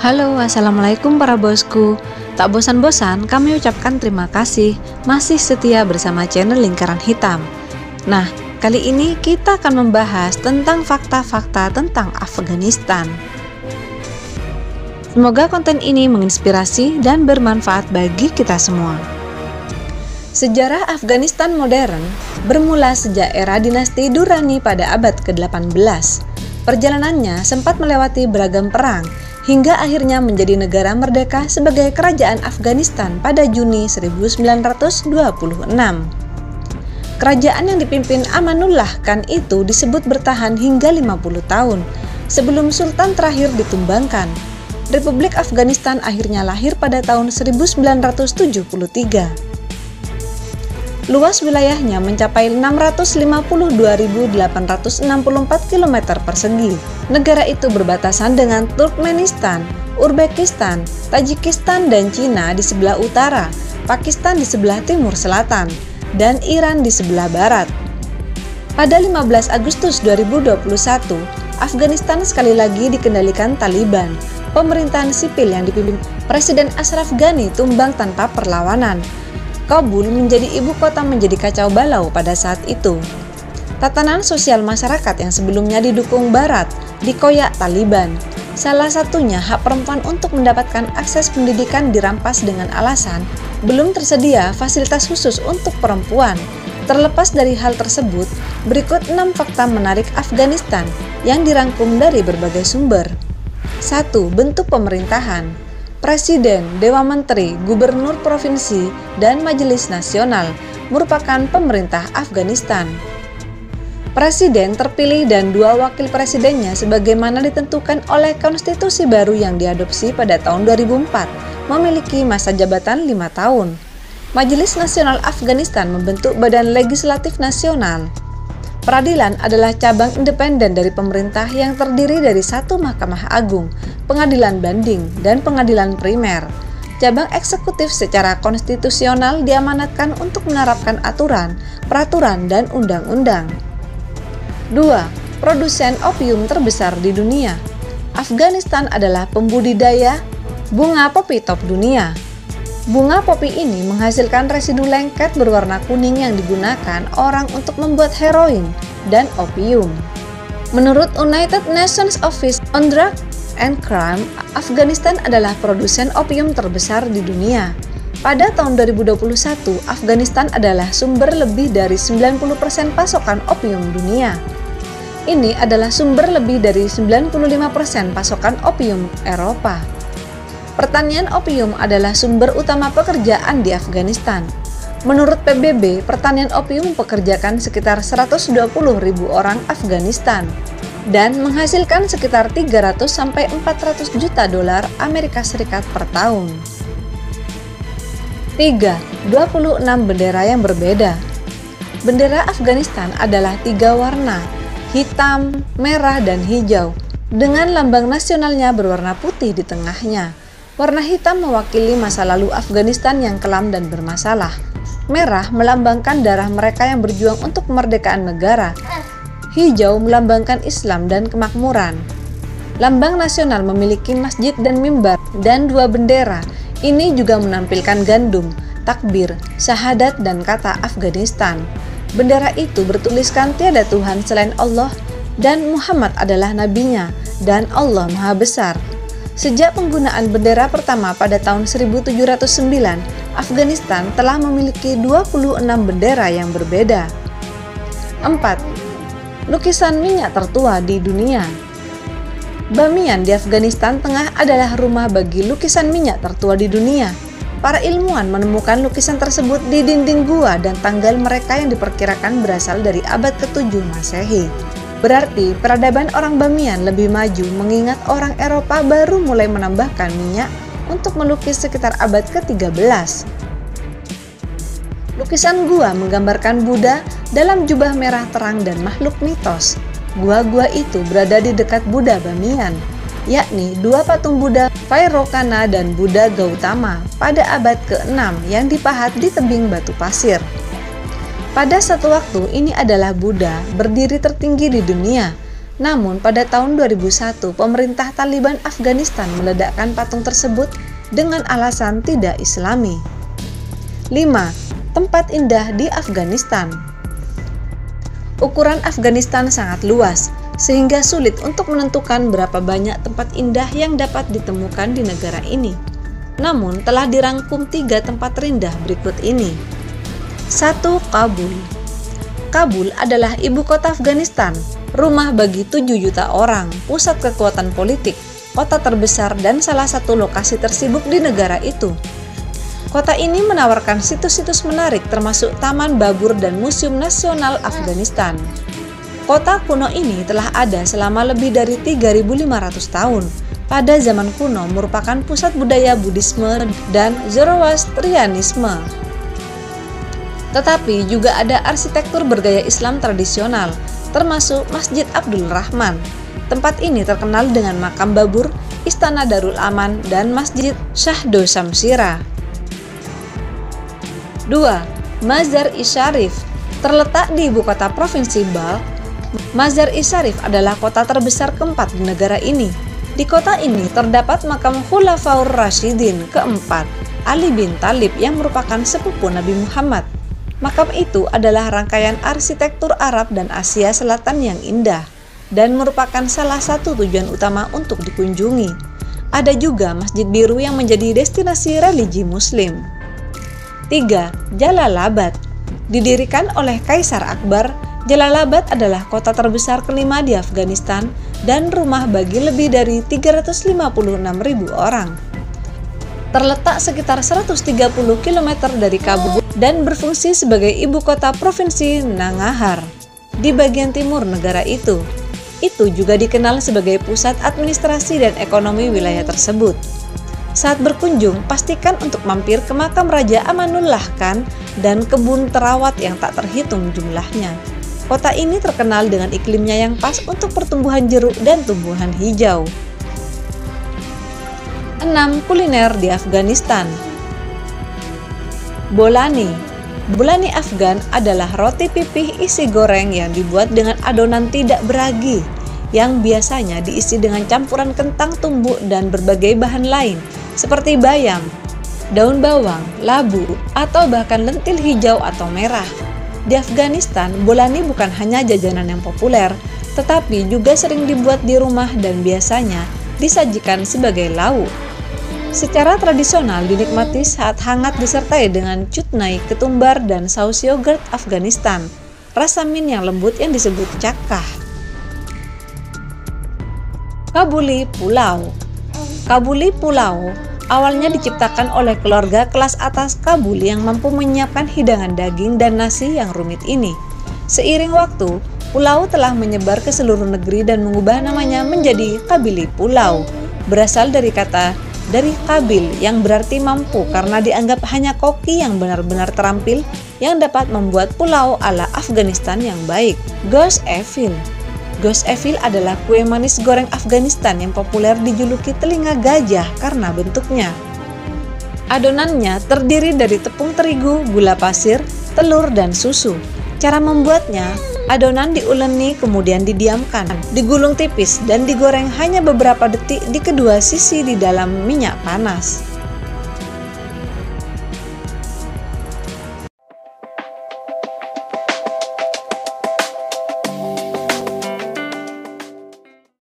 Halo, assalamualaikum para bosku. Tak bosan-bosan kami ucapkan terima kasih masih setia bersama channel Lingkaran Hitam. Nah, kali ini kita akan membahas tentang fakta-fakta tentang Afghanistan. Semoga konten ini menginspirasi dan bermanfaat bagi kita semua. Sejarah Afghanistan modern bermula sejak era dinasti Durrani pada abad ke-18. Perjalanannya sempat melewati beragam perang hingga akhirnya menjadi negara merdeka sebagai Kerajaan Afghanistan pada Juni 1926. Kerajaan yang dipimpin Amanullah Khan itu disebut bertahan hingga 50 tahun sebelum Sultan terakhir ditumbangkan. Republik Afghanistan akhirnya lahir pada tahun 1973. Luas wilayahnya mencapai 652.864 km persegi. Negara itu berbatasan dengan Turkmenistan, Uzbekistan, Tajikistan dan Cina di sebelah utara, Pakistan di sebelah timur selatan, dan Iran di sebelah barat. Pada 15 Agustus 2021, Afghanistan sekali lagi dikendalikan Taliban. Pemerintahan sipil yang dipimpin Presiden Ashraf Ghani tumbang tanpa perlawanan. Kabul menjadi ibu kota menjadi kacau balau pada saat itu. Tatanan sosial masyarakat yang sebelumnya didukung Barat dikoyak Taliban. Salah satunya hak perempuan untuk mendapatkan akses pendidikan dirampas dengan alasan belum tersedia fasilitas khusus untuk perempuan. Terlepas dari hal tersebut, berikut 6 fakta menarik Afghanistan yang dirangkum dari berbagai sumber. 1. Bentuk pemerintahan. Presiden, Dewan Menteri, Gubernur Provinsi, dan Majelis Nasional merupakan pemerintah Afghanistan. Presiden terpilih dan 2 wakil presidennya sebagaimana ditentukan oleh konstitusi baru yang diadopsi pada tahun 2004, memiliki masa jabatan 5 tahun. Majelis Nasional Afghanistan membentuk Badan Legislatif Nasional. Peradilan adalah cabang independen dari pemerintah yang terdiri dari 1 Mahkamah Agung, Pengadilan Banding, dan Pengadilan Primer. Cabang eksekutif secara konstitusional diamanatkan untuk menerapkan aturan, peraturan, dan undang-undang. 2. Produsen opium terbesar di dunia. Afghanistan adalah pembudidaya bunga popi top dunia. Bunga popi ini menghasilkan residu lengket berwarna kuning yang digunakan orang untuk membuat heroin dan opium. Menurut United Nations Office on Drugs and Crime, Afghanistan adalah produsen opium terbesar di dunia. Pada tahun 2021, Afghanistan adalah sumber lebih dari 90% pasokan opium dunia. Ini adalah sumber lebih dari 95% pasokan opium Eropa. Pertanian opium adalah sumber utama pekerjaan di Afghanistan. Menurut PBB, pertanian opium mempekerjakan sekitar 120.000 orang Afghanistan dan menghasilkan sekitar 300 sampai 400 juta dolar Amerika Serikat per tahun. 3. 26 bendera yang berbeda. Bendera Afghanistan adalah 3 warna, hitam, merah, dan hijau, dengan lambang nasionalnya berwarna putih di tengahnya. Warna hitam mewakili masa lalu Afghanistan yang kelam dan bermasalah. Merah melambangkan darah mereka yang berjuang untuk kemerdekaan negara. Hijau melambangkan Islam dan kemakmuran. Lambang nasional memiliki masjid dan mimbar dan 2 bendera. Ini juga menampilkan gandum, takbir, syahadat, dan kata Afghanistan. Bendera itu bertuliskan tiada Tuhan selain Allah dan Muhammad adalah nabinya dan Allah Maha Besar. Sejak penggunaan bendera pertama pada tahun 1709, Afghanistan telah memiliki 26 bendera yang berbeda. 4. Lukisan minyak tertua di dunia. Bamiyan di Afghanistan Tengah adalah rumah bagi lukisan minyak tertua di dunia. Para ilmuwan menemukan lukisan tersebut di dinding gua dan tanggal mereka yang diperkirakan berasal dari abad ke-7 Masehi. Berarti peradaban orang Bamiyan lebih maju mengingat orang Eropa baru mulai menambahkan minyak untuk melukis sekitar abad ke-13. Lukisan gua menggambarkan Buddha dalam jubah merah terang dan makhluk mitos. Gua-gua itu berada di dekat Buddha Bamiyan, yakni 2 patung Buddha Vairocana dan Buddha Gautama pada abad ke-6 yang dipahat di tebing batu pasir. Pada satu waktu ini adalah Buddha berdiri tertinggi di dunia. Namun pada tahun 2001, pemerintah Taliban Afghanistan meledakkan patung tersebut dengan alasan tidak Islami. 5. Tempat indah di Afghanistan. Ukuran Afghanistan sangat luas, sehingga sulit untuk menentukan berapa banyak tempat indah yang dapat ditemukan di negara ini. Namun telah dirangkum 3 tempat terindah berikut ini. 1. Kabul. Kabul adalah ibu kota Afghanistan, rumah bagi 7 juta orang, pusat kekuatan politik, kota terbesar dan salah satu lokasi tersibuk di negara itu. Kota ini menawarkan situs-situs menarik termasuk Taman Babur dan Museum Nasional Afghanistan. Kota kuno ini telah ada selama lebih dari 3.500 tahun. Pada zaman kuno merupakan pusat budaya Buddhisme dan Zoroastrianisme. Tetapi juga ada arsitektur bergaya Islam tradisional, termasuk Masjid Abdul Rahman. Tempat ini terkenal dengan makam Babur, Istana Darul Aman, dan Masjid Syahdo Samsira. 2. Mazar-i Sharif. Terletak di ibu kota provinsi Balkh, Mazar-i Sharif adalah kota terbesar keempat di negara ini. Di kota ini terdapat makam Khulafaur Rasyidin keempat, Ali bin Thalib yang merupakan sepupu Nabi Muhammad. Makam itu adalah rangkaian arsitektur Arab dan Asia Selatan yang indah dan merupakan salah satu tujuan utama untuk dikunjungi. Ada juga Masjid Biru yang menjadi destinasi religi Muslim. 3. Jalalabad. Didirikan oleh Kaisar Akbar, Jalalabad adalah kota terbesar kelima di Afghanistan dan rumah bagi lebih dari 356.000 orang. Terletak sekitar 130 km dari Kabul dan berfungsi sebagai ibu kota provinsi Nangarhar di bagian timur negara itu. Itu juga dikenal sebagai pusat administrasi dan ekonomi wilayah tersebut. Saat berkunjung, pastikan untuk mampir ke makam Raja Amanullah Khan dan kebun terawat yang tak terhitung jumlahnya. Kota ini terkenal dengan iklimnya yang pas untuk pertumbuhan jeruk dan tumbuhan hijau. 6. Kuliner di Afghanistan. Bolani. Bolani Afgan adalah roti pipih isi goreng yang dibuat dengan adonan tidak beragi, yang biasanya diisi dengan campuran kentang tumbuk dan berbagai bahan lain, seperti bayam, daun bawang, labu, atau bahkan lentil hijau atau merah. Di Afghanistan, bolani bukan hanya jajanan yang populer, tetapi juga sering dibuat di rumah dan biasanya disajikan sebagai lauk. Secara tradisional dinikmati saat hangat disertai dengan chutney, ketumbar, dan saus yogurt Afghanistan, rasa min yang lembut yang disebut cakah. Kabuli Pulau. Kabuli Pulau awalnya diciptakan oleh keluarga kelas atas Kabul yang mampu menyiapkan hidangan daging dan nasi yang rumit ini. Seiring waktu, pulau telah menyebar ke seluruh negeri dan mengubah namanya menjadi Kabili Pulau, berasal dari kata dari Kabil yang berarti mampu karena dianggap hanya koki yang benar-benar terampil yang dapat membuat pulau ala Afghanistan yang baik. Ghosh Evil. Ghosh Evil adalah kue manis goreng Afghanistan yang populer dijuluki telinga gajah karena bentuknya. Adonannya terdiri dari tepung terigu, gula pasir, telur, dan susu. Cara membuatnya, adonan diuleni kemudian didiamkan, digulung tipis dan digoreng hanya beberapa detik di kedua sisi di dalam minyak panas.